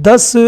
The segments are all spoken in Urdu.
10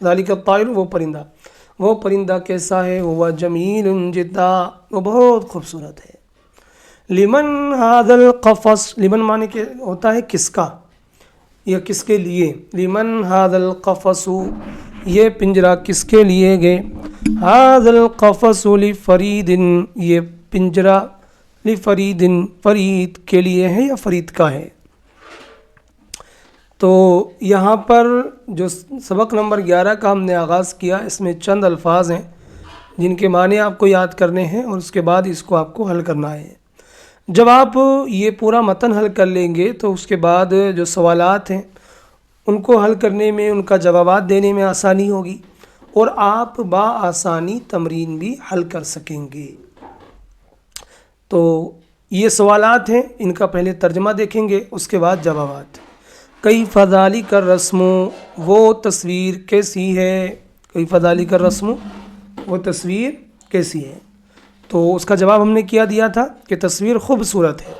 ذالک الطائر وہ پرندہ کیسا ہے؟ وہ جمیل جدا، وہ بہت خوبصورت ہے۔ لمن ھذا القفص، لمن معنی کہ ہوتا ہے کس کا یا کس کے لیے، لمن ھذا القفص یہ پنجرہ کس کے لیے گئے، ھذا القفص لفرید یہ پنجرہ لفرید فرید کے لیے ہے یا فرید کا ہے۔ تو یہاں پر جو سبق نمبر 11 کا ہم نے آغاز کیا، اس میں چند الفاظ ہیں جن کے معنی آپ کو یاد کرنے ہیں اور اس کے بعد اس کو آپ کو حل کرنا ہے۔ جب آپ یہ پورا متن حل کر لیں گے تو اس کے بعد جو سوالات ہیں ان کو حل کرنے میں، ان کا جوابات دینے میں آسانی ہوگی اور آپ بآسانی تمرین بھی حل کر سکیں گے۔ تو یہ سوالات ہیں، ان کا پہلے ترجمہ دیکھیں گے، اس کے بعد جوابات۔ کیف ذالک الرسم، وہ تصویر کیسی ہے، کیف ذالک الرسم وہ تصویر کیسی ہے، تو اس کا جواب ہم نے کیا دیا تھا کہ تصویر خوبصورت ہے۔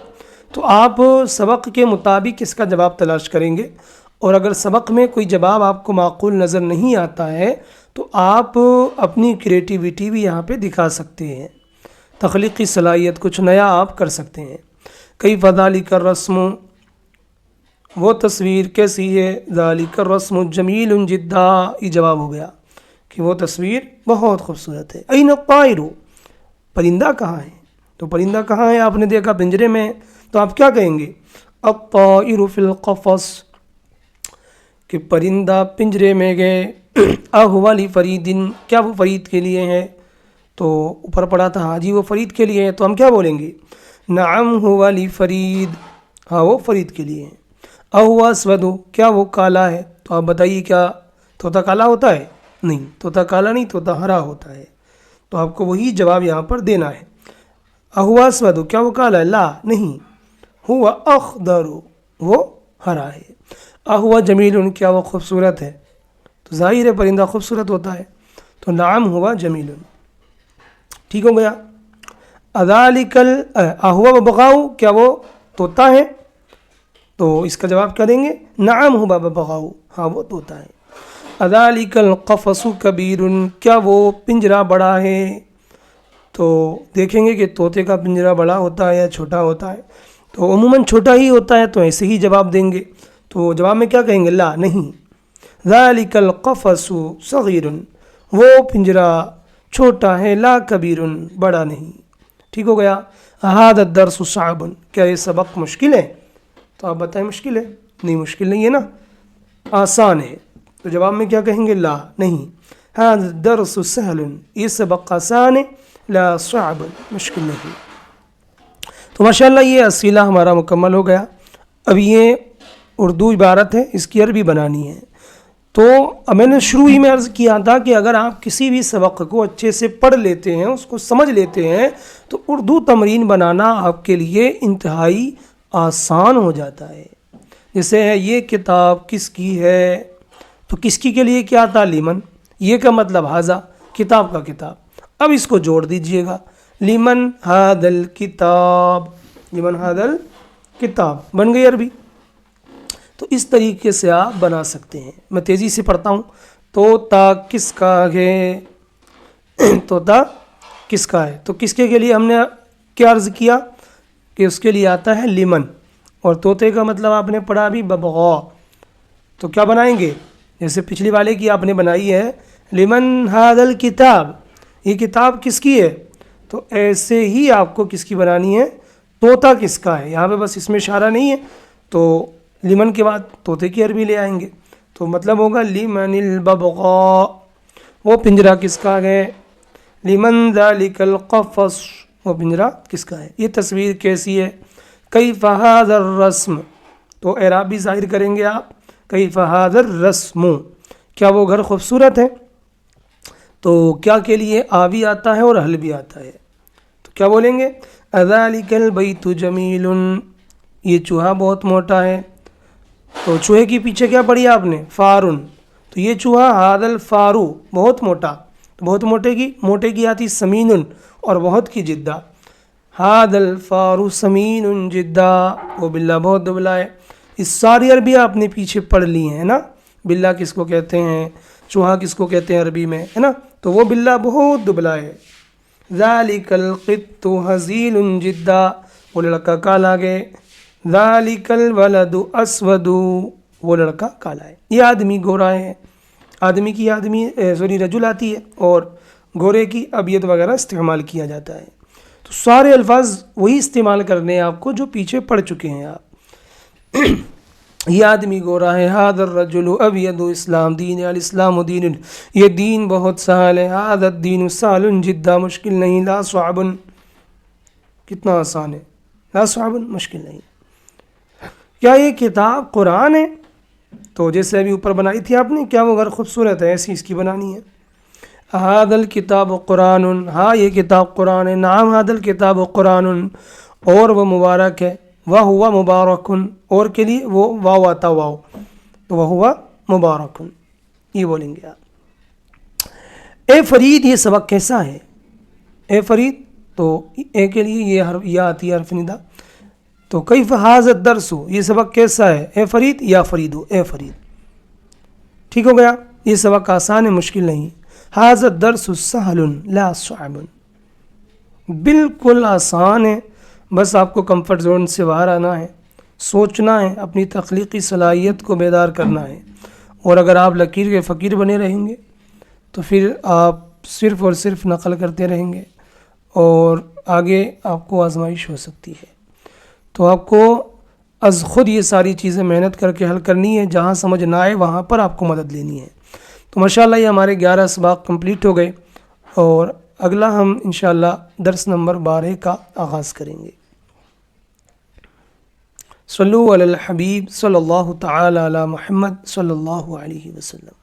تو آپ سبق کے مطابق اس کا جواب تلاش کریں گے، اور اگر سبق میں کوئی جواب آپ کو معقول نظر نہیں آتا ہے تو آپ اپنی کریٹیویٹی بھی یہاں پہ دکھا سکتے ہیں، تخلیقی صلاحیت، کچھ نیا آپ کر سکتے ہیں۔ کیف ذالک الرسم وہ تصویر کیسی ہے، ذالک الرسم جمیل جدا یہ جواب ہو گیا کہ وہ تصویر بہت خوبصورت ہے۔ این الطائر پرندہ کہاں ہے، تو پرندہ کہاں ہے، آپ نے دیکھا پنجرے میں، تو آپ کیا کہیں گے، الطائر فی القفص کہ پرندہ پنجرے میں گئے، اہو لفرید کیا وہ فرید کے لیے ہے، تو اوپر پڑا تھا ہاں جی وہ فرید کے لیے ہے، تو ہم کیا بولیں گے، نعم ہوا لفرید ہاں وہ فرید کے لیے ہے۔ اہو اسود کیا وہ کالا ہے، تو آپ بتائیے کیا طوطا کالا ہوتا ہے، نہیں طوطا کالا نہیں، طوطا ہرا ہوتا ہے، تو آپ کو وہی جواب یہاں پر دینا ہے۔ اہو اسود کیا وہ کالا ہے، لا نہیں، ہوا اخضر وہ ہرا ہے۔ اہو جمیل کیا وہ خوبصورت ہے، تو ظاہر ہے پرندہ خوبصورت ہوتا ہے، تو نعم ہوا جمیل، ٹھیک ہو گیا۔ اذالک اہو بغاؤ کیا وہ طوطا ہے، تو اس کا جواب کیا دیں گے، نعم ہوا بغاؤ ہاں وہ طوطا ہے۔ اذالک القفص کبیر کیا وہ پنجرہ بڑا ہے، تو دیکھیں گے کہ طوطے کا پنجرہ بڑا ہوتا ہے یا چھوٹا ہوتا ہے، تو عموماً چھوٹا ہی ہوتا ہے، تو ایسے ہی جواب دیں گے، تو جواب میں کیا کہیں گے، لا نہیں، ذالک القفص صغیر وہ پنجرہ چھوٹا ہے، لا کبیر بڑا نہیں، ٹھیک ہو گیا۔ ھذا الدرس صعب کیا یہ سبق مشکل ہے، تو آپ بتائیں مشکل ہے، نہیں مشکل نہیں ہے نا، آسان ہے، تو جواب میں کیا کہیں گے، لا نہیں، ھذا الدرس سہل یہ سبق آسان ہے، لا صعب مشکل نہیں۔ تو ماشاءاللہ یہ اسئلہ ہمارا مکمل ہو گیا۔ اب یہ اردو عبارت ہے، اس کی عربی بنانی ہے۔ تو میں نے شروع ہی میں عرض کیا تھا کہ اگر آپ کسی بھی سبق کو اچھے سے پڑھ لیتے ہیں، اس کو سمجھ لیتے ہیں، تو اردو تمرین بنانا آپ کے لیے انتہائی آسان ہو جاتا ہے۔ جیسے ہے یہ کتاب کس کی ہے، تو کس کی کے لیے کیا تھا، لیمن، یہ کا مطلب ھذا کتاب کا کتاب، اب اس کو جوڑ دیجئے گا، لیمن ھذا الکتاب، لیمن ھذا الکتاب بن گئی عربی۔ تو اس طریقے سے آپ بنا سکتے ہیں۔ میں تیزی سے پڑھتا ہوں۔ طوطا کس کا ہے، طوطا کس کا ہے، تو کس کے لیے ہم نے کیا عرض کیا کہ اس کے لیے آتا ہے لیمن، اور طوطے کا مطلب آپ نے پڑھا بھی ببغا، تو کیا بنائیں گے، جیسے پچھلی والے کی آپ نے بنائی ہے لیمن ھذا الکتاب، یہ کتاب کس کی ہے، تو ایسے ہی آپ کو کس کی بنانی ہے، طوطا کس کا ہے، یہاں پہ بس اس میں اشارہ نہیں ہے، تو لیمن کے بعد طوطے کی عربی لے آئیں گے، تو مطلب ہوگا لیمن الببغاء وہ پنجرہ کس کا ہے، لیمن ذالک القفص وہ پنجرہ کس کا ہے، یہ تصویر کیسی ہے، کیف ھذا الرسم تو اعراب بھی ظاہر کریں گے آپ، کیف ھذا الرسم کیا وہ گھر خوبصورت ہے، تو کیا کے لیے آ بھی آتا ہے اور حل بھی آتا ہے، تو کیا بولیں گے، اذالک البیت جمیل یہ چوہا بہت موٹا ہے، تو چوہے کے پیچھے کیا پڑھی آپ نے، فارن، تو یہ چوہا ھذا الفارو بہت موٹا، تو بہت موٹے کی آتی سمین اور بہت کی جدہ، ھذا الفارو سمین جدہ وہ بلہ بہت دبلا ہے۔ اس ساری عربی آپ نے پیچھے پڑھ لی ہیں نا، بلہ کس کو کہتے ہیں، چوہا کس کو کہتے ہیں عربی میں، ہے نا؟ تو وہ بلّا بہت دبلا ہے. ذالک القط حزین جدا، وہ لڑکا کالا ہے. ذالک الولد اسود، وہ لڑکا کالا ہے. یہ آدمی گورا ہے. آدمی کی رجل آتی ہے، اور گورے کی ابیض وغیرہ استعمال کیا جاتا ہے. تو سارے الفاظ وہی استعمال کرنے ہیں آپ کو جو پیچھے پڑھ چکے ہیں آپ. یہ آدمی گورا ہے. ھذا الرجل ابیض، اسلام دین ہے. الاسلام دین، یہ دین بہت سہل ہے. ھذا الدین سہل جدا، مشکل نہیں. لا صعب، کتنا آسان ہے. لا صعب، مشکل نہیں. کیا یہ کتاب قرآن ہے؟ تو جیسے ابھی اوپر بنائی تھی آپ نے، کیا وہ غیر خوبصورت ہے؟ ایسی اس کی بنانی ہے. ھذا الکتاب قرآن، ہاں یہ کتاب قرآن ہے. نعم ھذا الکتاب قرآن، اور وہ مبارک ہے. وہو مبارکن، اور کے لیے وہ واو آتا، واو، تو وہو مبارکن، یہ بولیں گے آپ. اے فرید، یہ سبق کیسا ہے؟ اے فرید، تو اے کے لیے یہ آتی ہے حرف ندا. تو کیف ھذا الدرس، یہ سبق کیسا ہے؟ اے فرید یا فریدو، اے فرید. ٹھیک ہو گیا. یہ سبق آسان ہے، مشکل نہیں. ھذا الدرس سہل لا صعب، بالکل آسان ہے. بس آپ کو کمفرٹ زون سے باہر آنا ہے، سوچنا ہے، اپنی تخلیقی صلاحیت کو بیدار کرنا ہے. اور اگر آپ لکیر کے فقیر بنے رہیں گے تو پھر آپ صرف اور صرف نقل کرتے رہیں گے، اور آگے آپ کو آزمائش ہو سکتی ہے. تو آپ کو از خود یہ ساری چیزیں محنت کر کے حل کرنی ہے. جہاں سمجھ نہ آئے وہاں پر آپ کو مدد لینی ہے. تو ماشاءاللہ یہ ہمارے 11 اسباق کمپلیٹ ہو گئے، اور اگلا ہم انشاءاللہ درس نمبر 12 کا آغاز کریں گے. صلو علی الحبیب صلی اللہ تعالی علی محمد صلی اللہ علیہ وسلم.